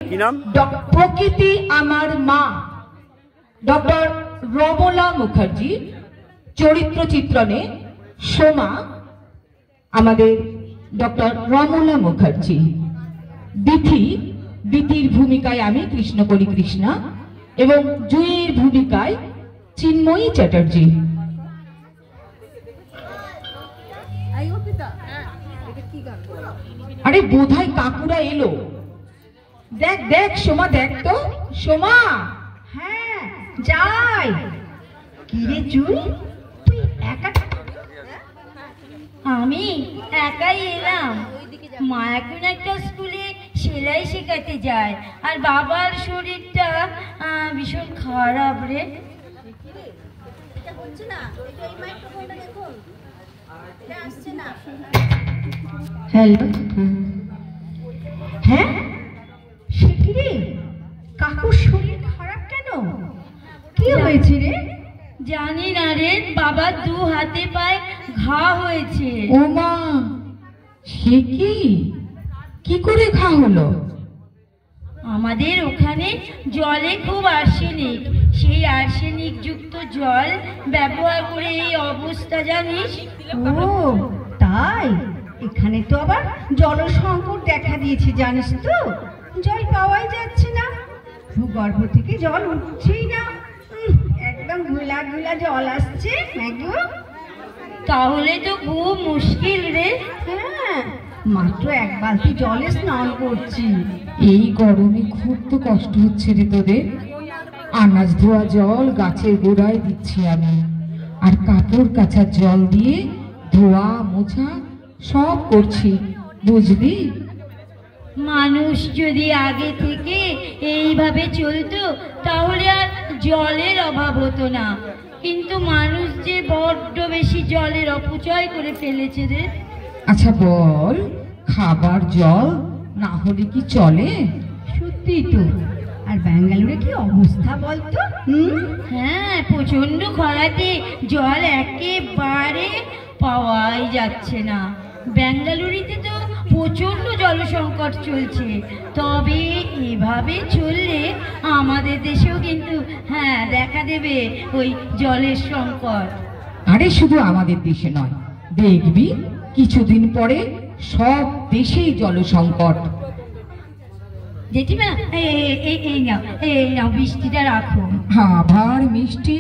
কি নাম? প্রকৃতি আমার মা, ডক্টর রমলা মুখার্জি। চরিত্র চিত্রণে সোমা আমাদের ডক্টর রমলা মুখার্জি। দিতির ভূমিকায় আমি কৃষ্ণকলি কৃষ্ণা এবং জুঁইয়ের ভূমিকায় চিন্ময়ী চ্যাটার্জি। আরে বোধহয় কাকুরা এলো। দেখ দেখ সোমা, দেখ তো সোমা। হ্যাঁ যাই। কিরে জুই, তুই একা? আমি একাই এলাম। মা এখন একটা স্কুলে সেলাই শেখাতে যায়, আর বাবার শরীরটা ভীষণ খারাপ রে। হ্যালো, হ্যাঁ সে কি রে, কাকুর শরীর খারাপ কেন? কি হয়েছে রে? জানি না রে, বাবার 2 হাতে পায়ে ঘা হয়েছে। ও মা, সে কি করে ঘা হলো? আমাদের ওখানে জলে খুব আর্সেনিক, সেই আর্সেনিক যুক্ত জল ব্যবহার করে এই অবস্থা, জানিস? ও তাই, এখানে তো আবার জল সংকট দেখা দিয়েছে জানিস তো। জল পাওয়াই যাচ্ছে না, ভূগর্ভ থেকে জল উঠছেই না, একদম ঘোলা ঘোলা জল আসছে। তাহলে তো খুব মুশকিল রে। হ্যাঁ, মাত্র 1 বালতি জলে স্নান করছি। এই গরমে খুব তো কষ্ট হচ্ছে রে তোদের। আনাজ ধোয়া জল গাছের গোড়ায় দিচ্ছি আমি, আর কাপড় কাচার জল দিয়ে ধোয়া মোছা সব করছি, বুঝলি? মানুষ যদি আগে থেকে এইভাবে চলতো তাহলে আর জলের অভাব হতো না, কিন্তু মানুষ যে বড্ড বেশি জলের অপচয় করে ফেলেছে রে। আচ্ছা বল, খাবার জল না হলে কি চলে? সত্যি তো। আর ব্যাঙ্গালোরে কি অবস্থা বলতো? হ্যাঁ, প্রচন্ড খরাতে জল একেবারে পাওয়াই যাচ্ছে না। বেঙ্গালুরুতে তো প্রচন্ড জলসংকট চলছে। তবে এভাবে চললে আমাদের দেশেও কিন্তু দেখা দেবে ওই জলের সংকট। আরে শুধু আমাদের দেশে নয়, দেখবি কিছুদিন পরে সব দেশেই জলসংকট। জেঠিমা, এই নাও বৃষ্টিটা রাখো। আবার মিষ্টি?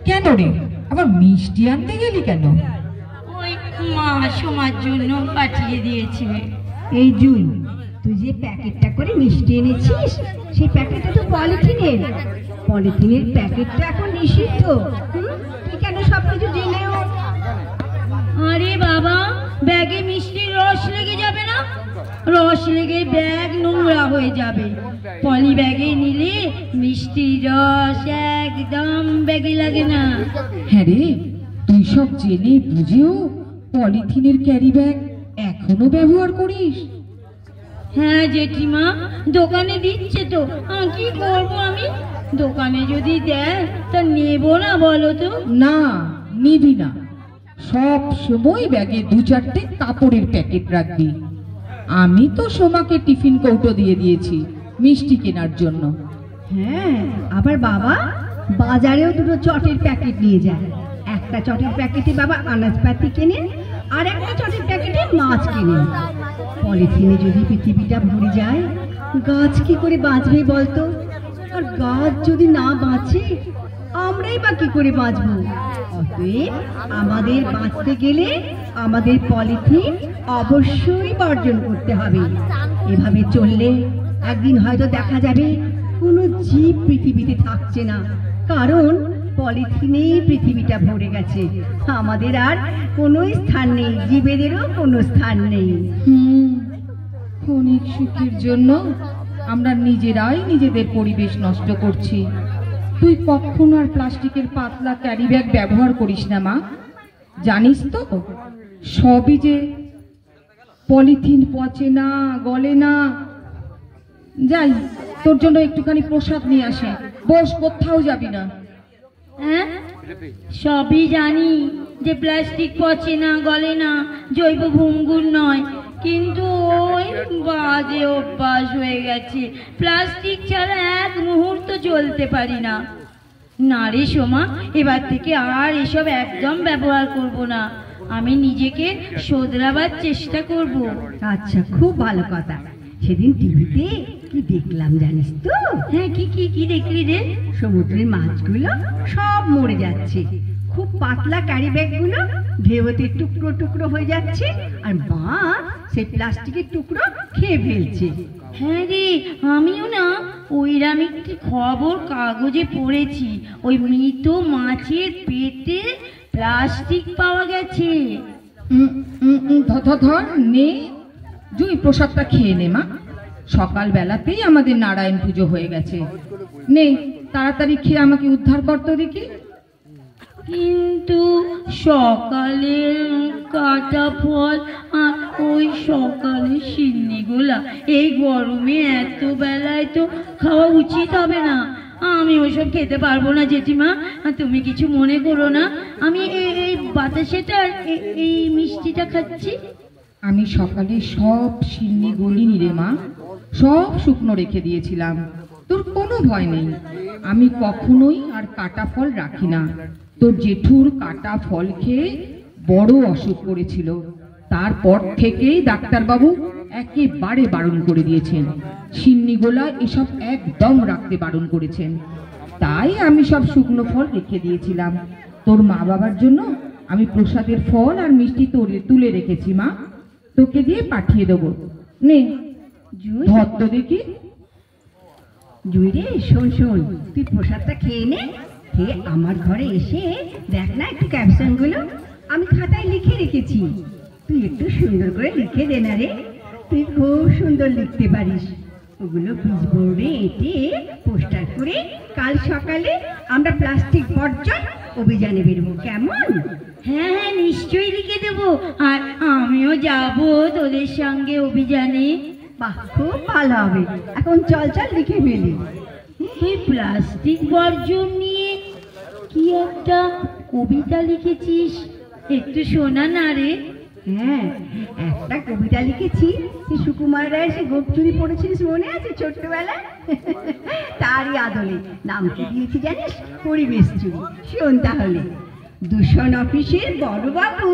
কেন রে, আবার মিষ্টি আনতে গেলি কেন? ওই মা সোমার জন্য পাঠিয়ে দিয়েছে। এই জুই, তুই যে প্যাকেটটা করে মিষ্টি এনেছিস, সেই প্যাকেটটা তো পলিথিনের। পলিথিনের প্যাকেটটা এখন নিষিদ্ধ। তুই কেন সবকিছু জেনেও? আরে বাবা, ব্যাগে মিষ্টির রস লেগে যাবে না? রস লেগে ব্যাগ নোংরা হয়ে যাবে। পলি ব্যাগে নিলে মিষ্টির রস একদম ব্যাগে লাগে না। হ্যাঁ রে, তুই সব জেনে বুঝেও পলিথিনের ক্যারি ব্যাগ এখনো ব্যবহার করিস? হ্যাঁ জেঠিমা, দোকানে দিচ্ছে তো, কি করবো আমি? দোকানে যদি দেয় তা নেবো না বলো তো? না, নিবি না। সব সময় ব্যাগে 2-4টে কাপড়ের প্যাকেট রাখবি। আমি তো সোমাকে টিফিন কৌটো দিয়ে দিয়েছি মিষ্টি কেনার জন্য। হ্যাঁ, আবার বাবা বাজারেও 2টো চটের প্যাকেট নিয়ে যায়। একটা চটের প্যাকেটে বাবা আনাজপাতি কেনে, আর একটা চটের প্যাকেটে মাছ কেনে। পলিথিনে যদি পৃথিবীটা ভরে যায়, গাছ কি করে বাঁচবে বলতো? আর গাছ যদি না বাঁচে, আমরাই বা কি করে বাঁচবো? অতএব আমাদের বাঁচতে গেলে আমাদের পলিথিন অবশ্যই বর্জন করতে হবে। এভাবে চললে একদিন হয়তো দেখা যাবে কোনো জীব পৃথিবীতে থাকছে না, কারণ পলিথিনেই পৃথিবীটা ভরে গেছে। আমাদের আর কোনো স্থান নেই, জীবেদেরও কোনো স্থান নেই। ক্ষণিক সুখের জন্য আমরা নিজেরাই নিজেদের পরিবেশ নষ্ট করছি। তুই কখনো আর প্লাস্টিকের পাতলা ক্যারি ব্যাগ ব্যবহার করিস না মা, জানিস তো? সবই যে পলিথিন পচে না, গলে না। যাই, তোর জন্য একটুখানি প্রসাদ নিয়ে আসে। বস, কোথাও যাবি না। হ্যাঁ, সবই জানি যে প্লাস্টিক পচে না, গলে না, জৈব ভঙ্গুর নয়, কিন্তু ওই বাজে অভ্যাস হয়ে গেছে, প্লাস্টিক ছাড়া এক মুহূর্ত চলতে পারি না। না রে সোমা, এবার থেকে আর এসব একদম ব্যবহার করব না। আমি নিজেকে শোধরাবার চেষ্টা করব। আচ্ছা, খুব ভালো কথা। সেদিন টিভিতে কি দেখলাম জানিস তো? হ্যাঁ, কি কি কি দেখলি রে? সমুদ্রের মাছগুলো সব মরে যাচ্ছে, খুব পাতলা ক্যারি ব্যাগগুলো ঢেউতে টুকরো টুকরো হয়ে যাচ্ছে, আর মাছ সেই প্লাস্টিকের টুকরো খেয়ে ফেলছে। হ্যাঁ রে, আমিও না ওইরকম একটি খবর কাগজে পড়েছি। ওই মৃত মাছের পেটে প্লাস্টিক পাওয়া গেছে। ধর নে, জুই প্রসাদটা খেয়ে নে মা। সকালবেলাতেই আমাদের নারায়ণ পুজো হয়ে গেছে। নে, তাড়াতাড়ি খেয়ে আমাকে উদ্ধার করতে দেখি। কিন্তু সকালের কাটা ফল আর ওই সকালে সিন্নিগুলা এই গরমে এত বেলায় তো খাওয়া উচিত হবে না। আমি ওইসব খেতে পারবো না জেঠিমা, তুমি কিছু মনে করো না। আমি এই বাতাসেটা এই মিষ্টিটা খাচ্ছি। আমি সকালে সব সিন্নি গলিনি রে মা, সব শুকনো রেখে দিয়েছিলাম। তোর কোনো ভয় নেই, আমি কখনোই আর কাটা ফল রাখি না। তোর জেঠুর কাটা ফল খেয়ে বড় অসুখ করেছিল, তারপর থেকেই ডাক্তারবাবু একেবারে বারণ করে দিয়েছেন। সিন্নিগোলা এসব একদম রাখতে বারণ করেছেন। তাই আমি সব শুকনো ফল রেখে দিয়েছিলাম। তোর মা বাবার জন্য আমি প্রসাদের ফল আর মিষ্টি তুলে রেখেছি মা, তোকে দিয়ে পাঠিয়ে দেবো। নে ধর তো দেখি। জুই রে, শোন শোন, তুই প্রসাদটা খেয়ে নে। খেয়ে আমার ঘরে এসে দেখ না একটু ক্যাপশন গুলো আমি খাতায় লিখে রেখেছি। তুই একটু সুন্দর করে লিখে দে না রে, তুই খুব সুন্দর লিখতে পারিস। ওগুলো পিচবোর্ডে এঁটে পোস্টার করে কাল সকালে আমরা প্লাস্টিক বর্জন অভিযানে বেরোবো, কেমন? হ্যাঁ হ্যাঁ, নিশ্চয়ই লিখে দেবো। আর আমিও যাবো তোদের সঙ্গে অভিযানে। বাহ, খুব ভালো হবে। এখন চল চল লিখে ফেলি। তুই প্লাস্টিক বর্জন নিয়ে কি একটা কবিতা লিখেছিস, একটু শোনা না রে? হ্যাঁ, একটা কবিতা লিখেছি। তুই সুকুমার রায় সে গোপ চুরি পড়েছিলিস, মনে আছে ছোট্টবেলায়? তারই আদলে নাম কি দিয়েছি জানিস? পরিবেশ চুরি। শোন তাহলে। দূষণ অফিসের বড়বাবু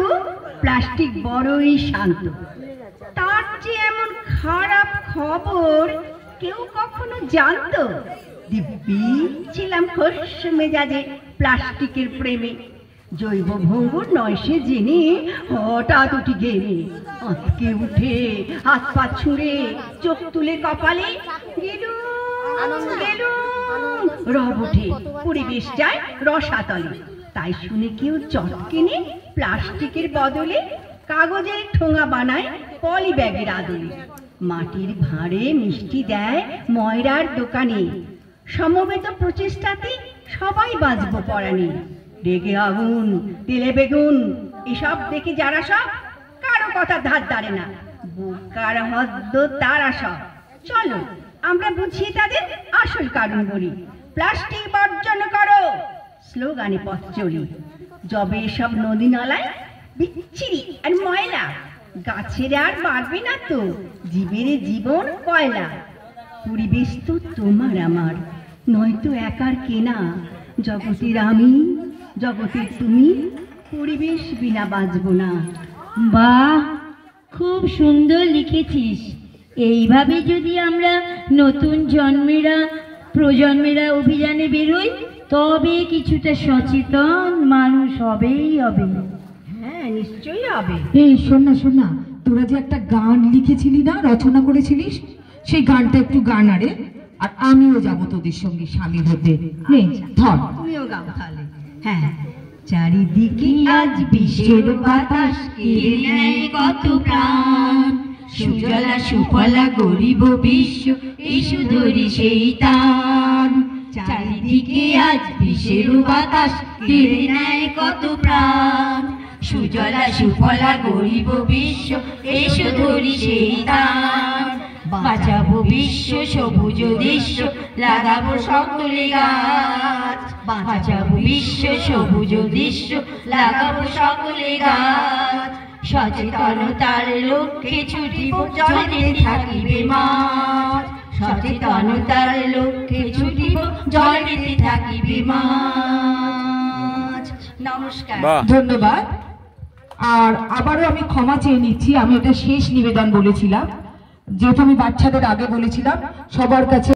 প্লাস্টিক বড়ই শান্ত, তার যে এমন খারাপ খবর কেউ কখনো জানতো? দিব্যি ছিলাম খোশ মেজাজে প্লাস্টিকের প্রেমে, জৈব ভঙ্গুর নয় সে জেনে হঠাৎ উঠি ঘেমে, আঁতকে উঠে হাত পা ছুঁড়ে চোখ তুলে কপালে রব ওঠে, পরিবেশ যায় রসাতলে। তাই শুনে কেউ চটকেনে প্লাস্টিকের বদলে কাগজের ঠোঙা বানায় পলি ব্যাগের আদলে, মাটির ভাঁড়ে মিষ্টি দেয় ময়রার দোকানে। সমবেত প্রচেষ্টাতে সবাই বাঁচবো পরাণে। রেগে আগুন, তেলে বেগুন, এসব দেখে যারা সব কারো কথা ধার ধারে না, বোকার হদ্দ তারা সব। চলো আমরা বুঝিয়ে তাদের আসল কারণ বলি। প্লাস্টিক বর্জন করো স্লোগানে পথ চলি। যবে এসব নদী নালায় বিচ্ছিরি আর ময়লা, গাছের আর বাড়বে না তো জীবের জীবন কয়লা। পরিবেশ তো তোমার আমার, নয়তো একার কেনা। জগতের আমি, জগতের তুমি, পরিবেশ বিনা বাঁচব না। বাহ, খুব সুন্দর লিখেছিস। এইভাবে যদি আমরা নতুন প্রজন্মেরা অভিযানে বেরোই, তবে কিছুটা সচেতন মানুষ হবেই হবে। হ্যাঁ, নিশ্চয়ই হবে। এই শোন না, তোরা যে একটা গান লিখেছিলি না, রচনা করেছিলিস, সেই গানটা একটু গান আরে, আর আমিও যাবো তোদের সঙ্গে সামিল হতে। নে ধর, তুমিও গাও তাহলে। হ্যাঁ। চারিদিকে আজ বিষের বাতাস, কেড়ে নেয় কত প্রাণ। সুজলা সুফলা গরিব বিশ্ব, এসো ধরি সেই টান। চারিদিকে আজ বিষের বাতাস, কেড়ে নেয় কত প্রাণ। সুজলা সুফলা গরিব বিশ্ব, এসো ধরি সেই টান। বাঁচাবো বিশ্ব সবুজ দৃশ্য, লাগাবো সকলে গাছ। বাঁচাবো বিশ্ব সবুজ দৃশ্য, লাগাবো সকলে গাছ। সচেতনতার লক্ষ্যে ছুটিব জলেতে থাকিবে মাছ, সচেতনতার লক্ষ্যে ছুটিব জলেতে থাকিবে মাছ। নমস্কার। ধন্যবাদ। আর আবারও আমি ক্ষমা চেয়ে নিচ্ছি, আমি এটা শেষ নিবেদন বলেছিলাম, যেহেতু আমি বাচ্চাদের আগে বলেছিলাম, সবার কাছে